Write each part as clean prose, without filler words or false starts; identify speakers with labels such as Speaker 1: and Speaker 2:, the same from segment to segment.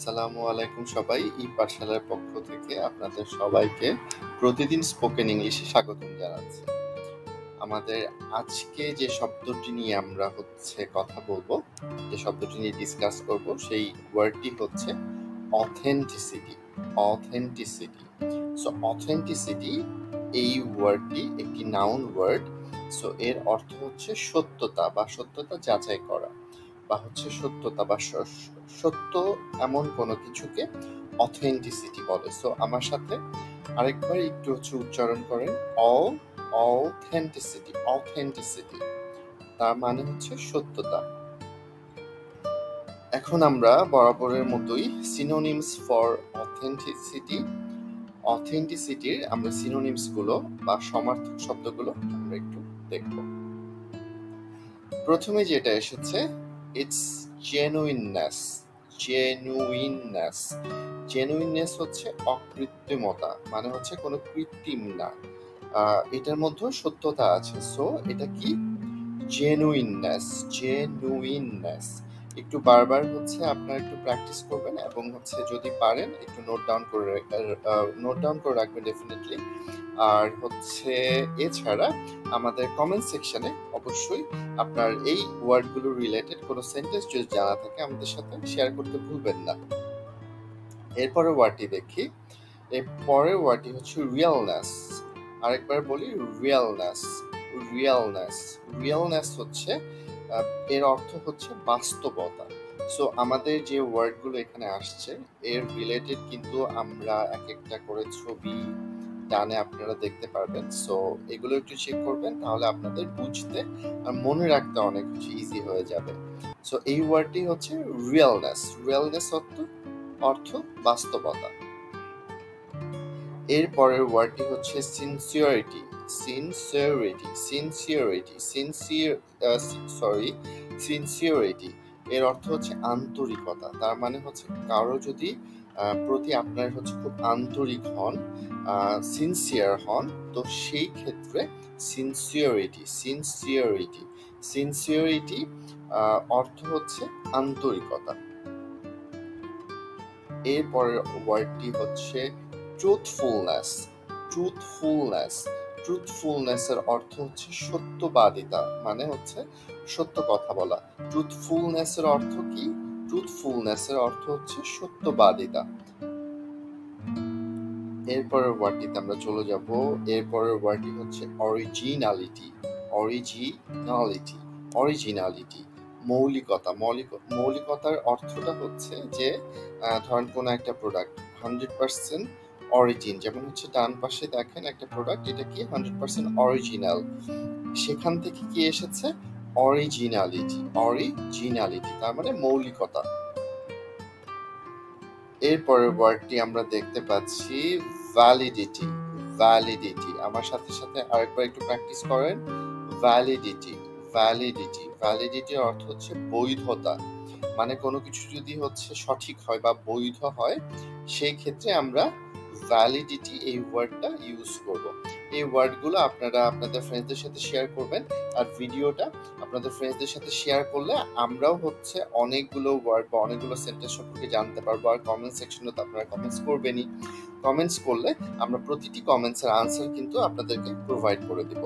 Speaker 1: আসসালামু আলাইকুম সবাই। পাঠশালার পক্ষ থেকে আপনাদের সবাইকে প্রতিদিন স্পোকেন ইংলিশে স্বাগতম জানাচ্ছি। আমাদের আজকে যে শব্দটি নিয়ে আমরা কথা বলবো, যে শব্দটি নিয়ে ডিসকাস করব, সেই ওয়ার্ডটি হচ্ছে অথেন্টিসিটি। অথেন্টিসিটি। সো অথেন্টিসিটি এই ওয়ার্ডটি একটি নাউন ওয়ার্ড। সো এর অর্থ হচ্ছে সত্যতা বা সত্যতা যাচাই করা, বা হচ্ছে সত্যতা বা সত্য এমন কোনো কিছুকে অথেন্টিসিটি বলে। সো আমার সাথে আরেকবার একটু উচ্চারণ করেন, অথেন্টিসিটি। অথেন্টিসিটি তার মানে হচ্ছে সত্যতা। এখন আমরা বরাবরের মতোই সিনোনিমস ফর অথেন্টিসিটি, অথেন্টিসিটির আমরা সিনোনিমস গুলো বা সমার্থক শব্দগুলো আমরা একটু দেখব। প্রথমে যেটা এসেছে, ইটস জেনুইননেস। জেনুইননেস। জেনুইননেস হচ্ছে অকৃত্রিমতা, মানে হচ্ছে কোনো কৃত্রিম না, এটার মধ্যে সত্যতা আছে। সো এটা কি? জেনুইননেস। জেনুইননেস। একটু বারবার আপনারা একটু প্র্যাকটিস করবেন এবং যদি পারেন একটু নোট ডাউন করে রাখবেন ডেফিনেটলি। আর এছাড়া আমাদের কমেন্ট সেকশনে অবশ্যই আপনার এই ওয়ার্ডগুলো রিলেটেড কোনো সেন্টেন্স যদি জানা থাকে আমাদের সাথে শেয়ার করতে ভুলবেন না। এরপরের ওয়ার্ডটি দেখি। এরপরের ওয়ার্ডটি হচ্ছে রিয়েলনেস। আরেকবার বলি, রিয়েলনেস। রিয়েলনেস। রিয়েলনেস হচ্ছে এর অর্থ হচ্ছে বাস্তবতা। সো আমাদের যে ওয়ার্ডগুলো এখানে আসছে এর রিলেটেড কিন্তু আমরা এক একটা করে ছবি ডানে আপনারা দেখতে পারবেন। সো এগুলো একটু চেক করবেন, তাহলে আপনাদের বুঝতে আর মনে রাখতে অনেক ইজি হয়ে যাবে। সো এই ওয়ার্ডটি হচ্ছে রিয়েলনেস। রিয়েলনেস অর্থ বাস্তবতা। এর পরের ওয়ার্ডটি হচ্ছে সিনসিয়ারিটি। সিনসিয়ারিটি। সিনসিয়ারিটি। সিনসিয়ারিটি এর অর্থ হচ্ছে আন্তরিকতা। তার মানে হচ্ছে কারো যদি প্রতি আপনার খুব আন্তরিক হন, সিনসিয়ার হন, তো সেই ক্ষেত্রে সিনসিয়ারিটি। সিনসিয়ারিটি। সিনসিয়ারিটি অর্থ হচ্ছে আন্তরিকতা। এরপরের ওয়ার্ডটি হচ্ছে ট্রুথফুলনেস। ট্রুথফুলনেস। ট্রুথফুলনেসের অর্থ হচ্ছে সত্যবাদিতা, মানে হচ্ছে সত্য কথা বলা। ট্রুথফুলনেসের অর্থ কি? ট্রুথফুলনেসের অর্থ হচ্ছে সত্যবাদিতা। এরপরের ওয়ার্ডটিতে আমরা চলে যাব। এরপরের ওয়ার্ডটি হচ্ছে অরিজিনালিটি। অরিজিনালিটি। অরিজিনালিটি মৌলিকতা। মৌলিকতার অর্থটা হচ্ছে যে ধরেন কোনো একটা প্রোডাক্ট 100% অরিজিন, যেমন ডান পাশে দেখেন একটা প্রোডাক্ট, এটা কি 100% অরিজিনাল, সেখান থেকে কি এসেছে? অরিজিনালিটি। অরিজিনালিটি তার মানে মৌলিকতা। এরপরের ওয়ার্ডটি আমরা দেখতে পাচ্ছি ভ্যালিডিটি। ভ্যালিডিটি। আমার সাথে সাথে আরেকবার একটু প্র্যাকটিস করেন। ভ্যালিডিটি। ভ্যালিডিটি। ভ্যালিডিটির অর্থ হচ্ছে বৈধতা, মানে কোনো কিছু যদি সঠিক হয় বা বৈধ হয়, সেই ক্ষেত্রে আমরা ভ্যালিডিটি এই ওয়ার্ডটা ইউজ করব। এই ওয়ার্ডগুলো আপনারা আপনাদের ফ্রেন্ডসদের সাথে শেয়ার করবেন, আর ভিডিওটা আপনাদের ফ্রেন্ডসদের সাথে শেয়ার করলে আমরাও অনেকগুলো ওয়ার্ড বা অনেকগুলো সেন্টেন্স সম্পর্কে জানতে পারবো। আর কমেন্ট সেকশনে তো আপনারা কমেন্টস করবেনই। কমেন্টস করলে আমরা প্রতিটি কমেন্টসের আনসার কিন্তু আপনাদেরকে প্রোভাইড করে দিব।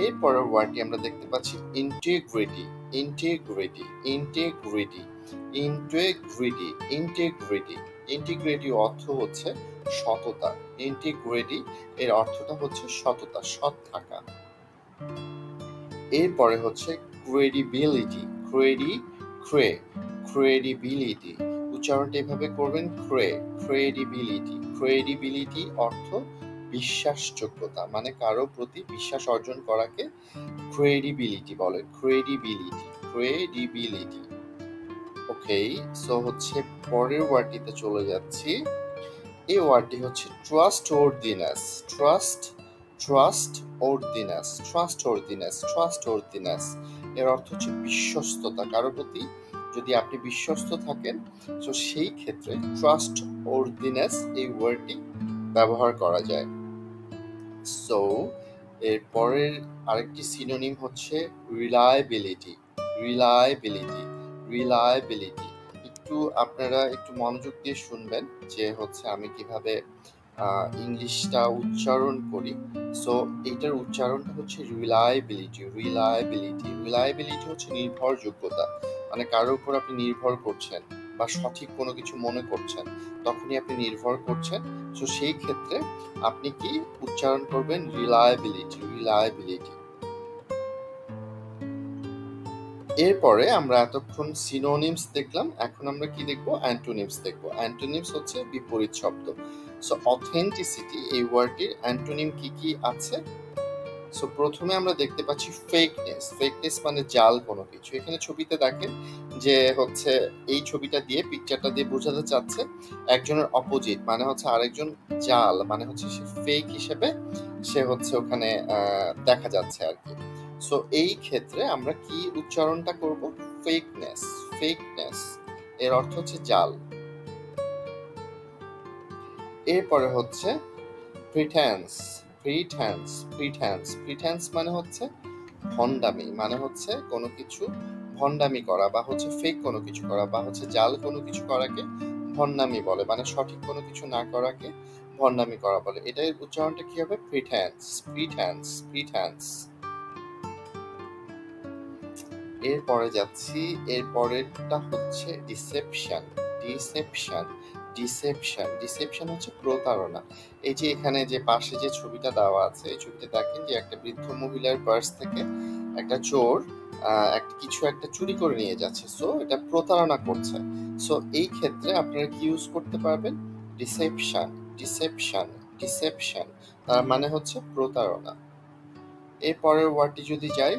Speaker 1: এরপরের ওয়ার্ডটি আমরা দেখতে পাচ্ছি integrity. Integrity. Integrity. Integrity. Integrity. Integrity অর্থ হচ্ছে সততা। ইন্টিগ্রিটি এর অর্থটা হচ্ছে সততা, সৎ থাকা। এরপরে হচ্ছে ক্রেডিবিলিটি। ক্রেডিবিলিটি উচ্চারণটা এভাবে করবেন, ক্রেডিবিলিটি। ক্রেডিবিলিটি অর্থ বিশ্বাসযোগ্যতা, মানে কারো প্রতি বিশ্বাস অর্জন করাকে ক্রেডিবিলিটি বলে। ক্রেডিবিলিটি। ক্রেডিবিলিটি। ওকে, সো পরের ওয়ার্ডটিতে চলে যাচ্ছি। এই ওয়ার্ডটি হচ্ছে ট্রাস্টওয়ার্দিনেস। ট্রাস্টওয়ার্দিনেস। ট্রাস্টওয়ার্দিনেস। ট্রাস্টওয়ার্দিনেস এর অর্থ হচ্ছে বিশ্বস্ততা। কারো প্রতি যদি আপনি বিশ্বস্ত থাকেন, তো সেই ক্ষেত্রে ট্রাস্টওয়ার্দিনেস এই ওয়ার্ডটি ব্যবহার করা যায়। সো এর পরের আরেকটি সিনোনিম হচ্ছে রিলায়েবিলিটি। রিলায়েবিলিটি। রিলায়েবিলিটি একটু আপনারা একটু মনোযোগ দিয়ে শুনবেন যে হচ্ছে আমি কিভাবে ইংলিশটা উচ্চারণ করি। সো এটার উচ্চারণটা হচ্ছে রিলায়েবিলিটি হচ্ছে নির্ভরযোগ্যতা, মানে কারোর উপর আপনি নির্ভর করছেন বা সঠিক কোনো কিছু মনে করছেন, তখনই আপনি নির্ভর করছেন। সো সেই ক্ষেত্রে আপনি কি উচ্চারণ করবেন? রিলায়েবিলিটি। এরপরে আমরা এতক্ষণ সিনোনিমস দেখলাম, এখন আমরা কি দেখব? অ্যান্টোনিমস দেখব। অ্যান্টোনিমস হচ্ছে বিপরীত শব্দ। সো অথেন্টিসিটি এই ওয়ার্ডটির অ্যান্টোনিম কি কি আছে? সো প্রথমে আমরা দেখতে পাচ্ছি ফেকনেস মানে জাল কোনো কিছু। এখানে ছবিতে দেখেন যে হচ্ছে এই ছবিটা দিয়ে, পিকচারটা দিয়ে বোঝাতে চাচ্ছে একজনের অপোজিট মানে হচ্ছে আরেকজন জাল, মানে হচ্ছে সে ফেক হিসেবে সে হচ্ছে ওখানে দেখা যাচ্ছে আর কি। সো এই ক্ষেত্রে আমরা কি উচ্চারণটা করব? ফেকনেস এর অর্থ হচ্ছে জাল। এরপরে হচ্ছে প্রিটেন্স মানে হচ্ছে ভন্ডামি, মানে হচ্ছে কোনো কিছু ভন্ডামি করা বা হচ্ছে ফেক কোনো কিছু করা বা হচ্ছে জাল কোনো কিছু করাকে ভন্ডামি বলে, মানে সঠিক কোনো কিছু না করাকে ভন্ডামি করা বলে। এটার উচ্চারণটা কি হবে? প্রিটেন্স। এরপরে যাচ্ছি, এরপরেরটা হচ্ছে ডিসেপশন হচ্ছে প্রতারণা। এই যে এখানে যে পাশে যে ছবিটা দেওয়া আছে, এই ছবিটা দেখেন যে একটা বৃদ্ধ মহিলার পার্স থেকে একটা চোর কিছু একটা চুরি করে নিয়ে যাচ্ছে। সো এটা প্রতারণা করছে। সো এই ক্ষেত্রে আপনারা কি ইউজ করতে পারবেন? ডিসেপশন তার মানে হচ্ছে প্রতারণা। এর পরের ওয়ার্ডটি যদি যাই,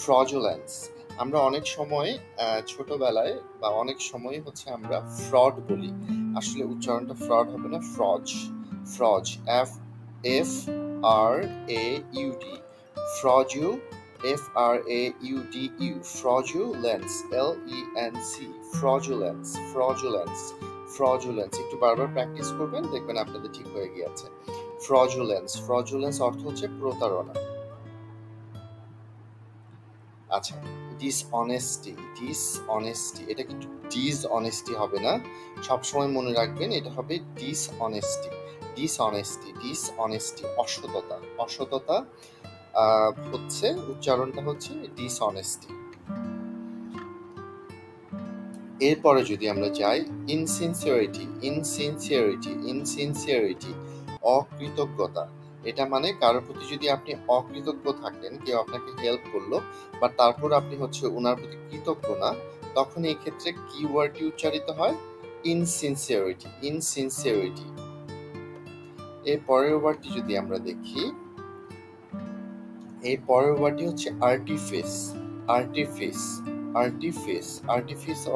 Speaker 1: ফ্রজুলেন্স। আমরা অনেক সময় ছোটবেলায় বা অনেক সময় হচ্ছে আমরা ফ্রড বলি, আসলে উচ্চারণটা ফ্রড হবে না, ফ্রজ FRAUD ফ্রজুলেন্স ফ্রজুলেন্স একটু বারবার প্র্যাকটিস করবেন, দেখবেন আপনাদের ঠিক হয়ে গিয়েছে। ফ্রজুলেন্স অর্থ হচ্ছে প্রতারণা। আচ্ছা, ডিসঅনেস্টি এটা কিন্তু ডিসঅনেস্টি হবে না, সবসময় মনে রাখবেন এটা হবে ডিসঅনেস্টি অসততা হচ্ছে উচ্চারণটা হচ্ছে ডিসঅনেস্টি। এরপরে যদি আমরা যাই, ইনসিনসিয়ারিটি অকৃতজ্ঞতা। এটা মানে কারোর প্রতি যদি আপনি অকৃতজ্ঞ থাকেন, কেউ আপনাকে হেল্প করলো বা তারপর আপনি হচ্ছে ওনার প্রতি কৃতজ্ঞ না, তখন এই ক্ষেত্রে কি ওয়ার্ডটি উচ্চারিত হয়? ইনসিনসিয়ারিটি। এর পরের ওয়ার্ডটি যদি আমরা দেখি, এই পরের ওয়ার্ডটি হচ্ছে আর্টিফিস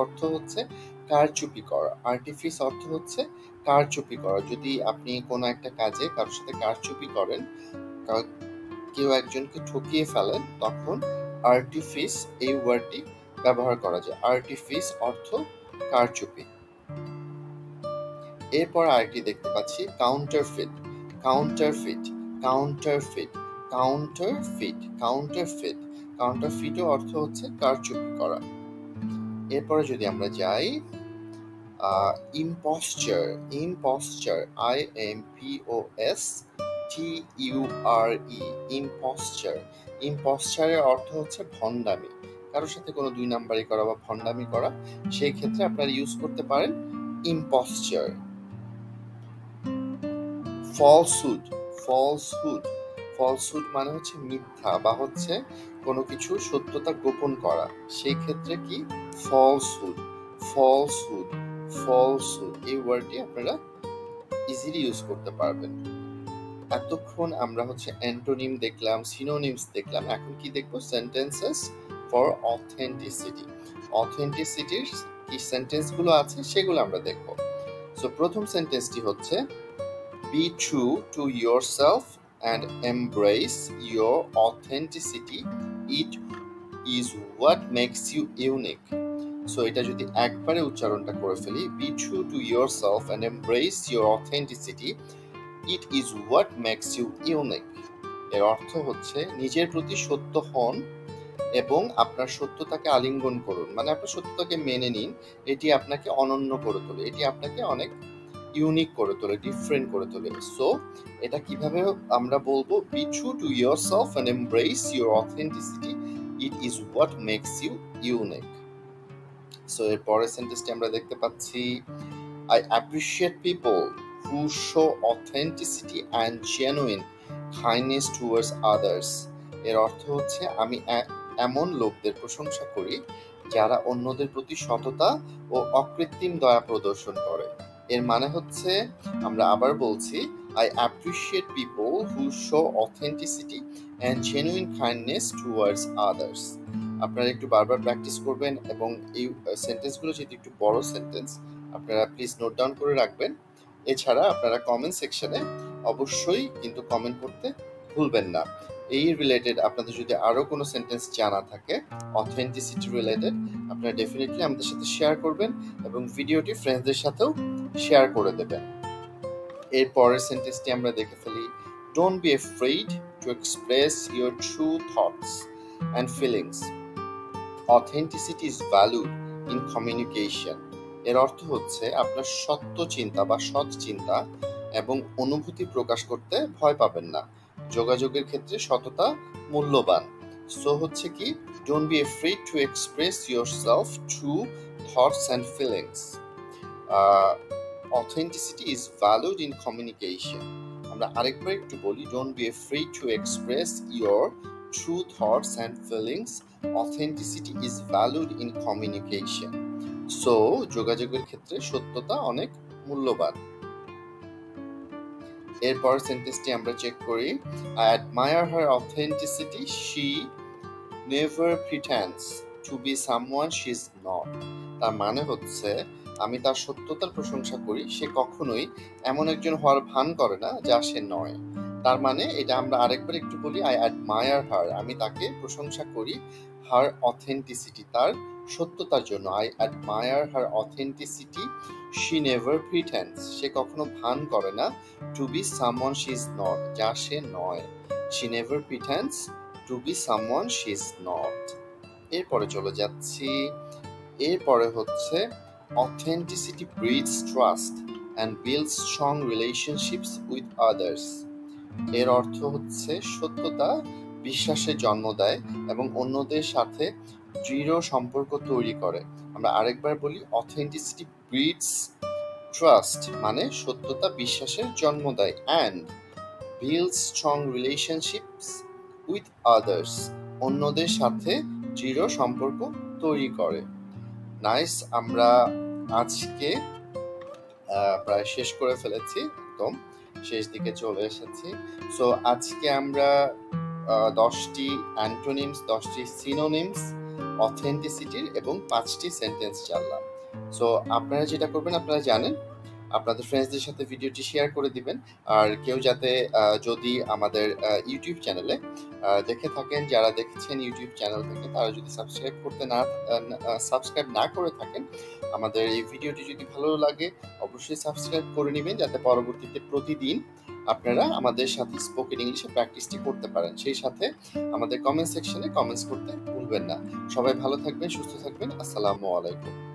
Speaker 1: অর্থ হচ্ছে কারচুপি করা। যদি আপনি কোনো একটা কাজে কারোর সাথে কারচুপি করেন, কেউ একজনকে ঠকিয়ে ফেলেন, তখন আর্টিফিস এই ওয়ার্ডটি ব্যবহার করা যায়। আর্টিফিস অর্থ কারচুপি। এরপর আরেকটি দেখতে পাচ্ছি কাউন্টারফিটও অর্থ হচ্ছে কারচুপি করা। এরপরে যদি আমরা যাই, ইম্পোস্টার ইম্পোস্টারের অর্থ হচ্ছে ভন্ডামি, কারোর সাথে কোনো দুই নাম্বারি করা বা ভন্ডামি করা, সেই ক্ষেত্রে আপনারা ইউজ করতে পারেন ইম্পোস্টার। ফলসহুড মানে হচ্ছে মিথ্যা বা হচ্ছে কোনো কিছু সত্যতা গোপন করা, সেই ক্ষেত্রে কি? ফলসহুড এই ওয়ার্ডটি আপনারা ইজিলি ইউজ করতে পারবেন। এতক্ষণ আমরা হচ্ছে অ্যান্টোনিম দেখলাম, সিনোনিমস দেখলাম, এখন কি দেখবো? সেন্টেন্সেস ফর অথেন্টিসিটির কি সেন্টেন্সগুলো আছে সেগুলো আমরা দেখব। সো প্রথম সেন্টেন্সটি হচ্ছে, be true to yourself and embrace your authenticity. It is what makes you unique. So এটা যদি একবারে উচ্চারণটা করে ফেলি, be true to yourself and embrace your authenticity. It is what makes you unique. এর অর্থ হচ্ছে নিজের প্রতি সত্য হন এবং আপনার সত্যতাকে আলিঙ্গন করুন, মানে আপনার সত্যতাকে মেনে নিন। এটি আপনাকে অনন্য করে তোলে, এটি আপনাকে অনেক ইউনিক করে তোলে, ডিফারেন্ট করে তোলে। সো এটা কিভাবে আমরা বলবো, be true to yourself and embrace your authenticity, it is what makes you unique. So এর পরের সেন্টেন্সটি আমরা দেখতে পাচ্ছি, I appreciate people who show authenticity and genuine kindness towards others. এর অর্থ হচ্ছে আমি এমন লোকদের প্রশংসা করি যারা অন্যদের প্রতি সততা ও অকৃত্রিম দয়া প্রদর্শন করে। এর মানে হচ্ছে, আমরা আবার বলছি, I appreciate people who show authenticity and genuine kindness towards others. আপনারা একটু বারবার প্র্যাকটিস করবেন এবং এই সেন্টেন্সগুলো যেহেতু একটু বড় সেন্টেন্স, আপনারা প্লিজ নোট ডাউন করে রাখবেন। এছাড়া আপনারা কমেন্ট সেকশনে অবশ্যই কিন্তু কমেন্ট করতে ভুলবেন না। এই রিলেটেড আপনাদের যদি আরও কোনো সেন্টেন্স জানা থাকে অথেন্টিসিটি রিলেটেড, আপনারা ডেফিনেটলি আমাদের সাথে শেয়ার করবেন এবং ভিডিওটি ফ্রেন্ডসদের সাথেও শেয়ার করে দেবেন। এর পরের সেন্টেন্সটি আমরা দেখে ফেলি, don't be afraid to express your true thoughts and feelings, authenticity is valued in communication. এর অর্থ হচ্ছে আপনার সত্য চিন্তা বা সৎ চিন্তা এবং অনুভূতি প্রকাশ করতে ভয় পাবেন না, যোগাযোগের ক্ষেত্রে সততা মূল্যবান। সো হচ্ছে কি, don't be afraid to express yourself true thoughts and feelings, authenticity is valued in communication. আমরা আরেকবার একটু বলি, don't be afraid to express your true thoughts and feelings, authenticity is valued in communication. So যোগাযোগের ক্ষেত্রে সত্যতা অনেক মূল্যবান। এরপর সেন্টেন্সটি আমরা চেক করি, I admire her authenticity, she never pretends to be someone she is not. তার মানে হচ্ছে, আমি তার সত্যতার প্রশংসা করি, সে কখনোই এমন একজন হওয়ার ভান করে না যা সে নয়। তার মানে এটা আমরা আরেকবার একটু বলি, I admire her, আমি তাকে প্রশংসা করি, her authenticity, তার সত্যতার জন্য। I admire her authenticity, she never pretends, সে কখনো ভান করে না, to be someone she is not, যা সে নয়। she never pretends to be someone she is not. এরপরে চলে যাচ্ছি, এরপরে হচ্ছে authenticity breeds trust and builds strong relationships with others. এর অর্থ হচ্ছে সত্যতা বিশ্বাসের জন্ম দেয় এবং অন্যদের সাথে দৃঢ় সম্পর্ক তৈরি করে। আমরা আরেকবার বলি, authenticity breeds trust মানে সত্যতা বিশ্বাসের জন্ম দেয়, and builds strong relationships with others, অন্যদের সাথে দৃঢ় সম্পর্ক তৈরি করে। নাইস, আমরা আজকে প্রায় শেষ করে ফেলেছি, একদম শেষ দিকে চলে এসেছি। সো আজকে আমরা 10টি অ্যান্টোনিমস, 10টি সিনোনিমস অথেন্টিসিটির এবং 5টি সেন্টেন্স জানলাম। সো আপনারা যেটা করবেন, আপনারা জানেন, আপনাদের ফ্রেন্ডসদের সাথে ভিডিওটি শেয়ার করে দিবেন। আর কেউ যাতে যদি আমাদের ইউটিউব চ্যানেলে দেখে থাকেন, যারা দেখেছেন ইউটিউব চ্যানেল থেকে, তারা যদি সাবস্ক্রাইব না করে থাকেন, আমাদের এই ভিডিওটি যদি ভালো লাগে অবশ্যই সাবস্ক্রাইব করে নেবেন, যাতে পরবর্তীতে প্রতিদিন আপনারা আমাদের সাথে স্পোকেন ইংলিশে প্র্যাকটিসটি করতে পারেন। সেই সাথে আমাদের কমেন্ট সেকশনে কমেন্টস করতে ভুলবেন না। সবাই ভালো থাকবেন, সুস্থ থাকবেন। আসসালামু আলাইকুম।